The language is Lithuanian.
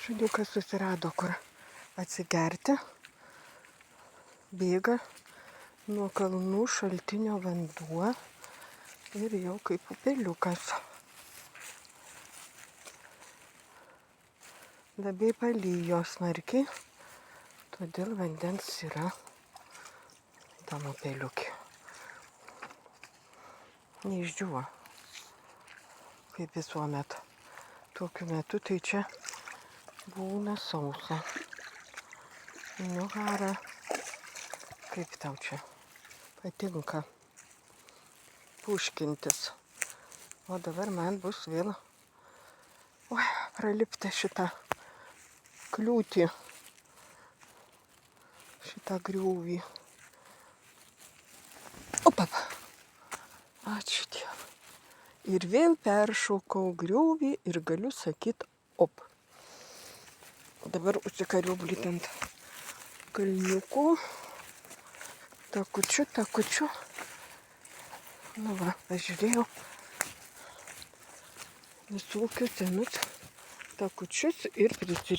Šuniukas susirado kur atsigerti. Bėga nuo kalnų šaltinio vanduo ir jau kaip upeliukas. Labai palyjo smarkiai, todėl vandens yra tam upeliukė. Neišdžiuvo, kaip visuomet. Tokiu metu tai čia būna sausa. Nu, Hara, kaip tau čia patinka puškintis. O dabar man bus vėl pralipti šitą kliūtį, šitą griūvį. Opap. Ačiū Dievui. Ir vėl peršaukau griūvį ir galiu sakyti op. Dabar užsikariuoblį ant kalniukų. Takučiu. Nu va, pažiūrėjau visokius senus takučius ir prisirinkau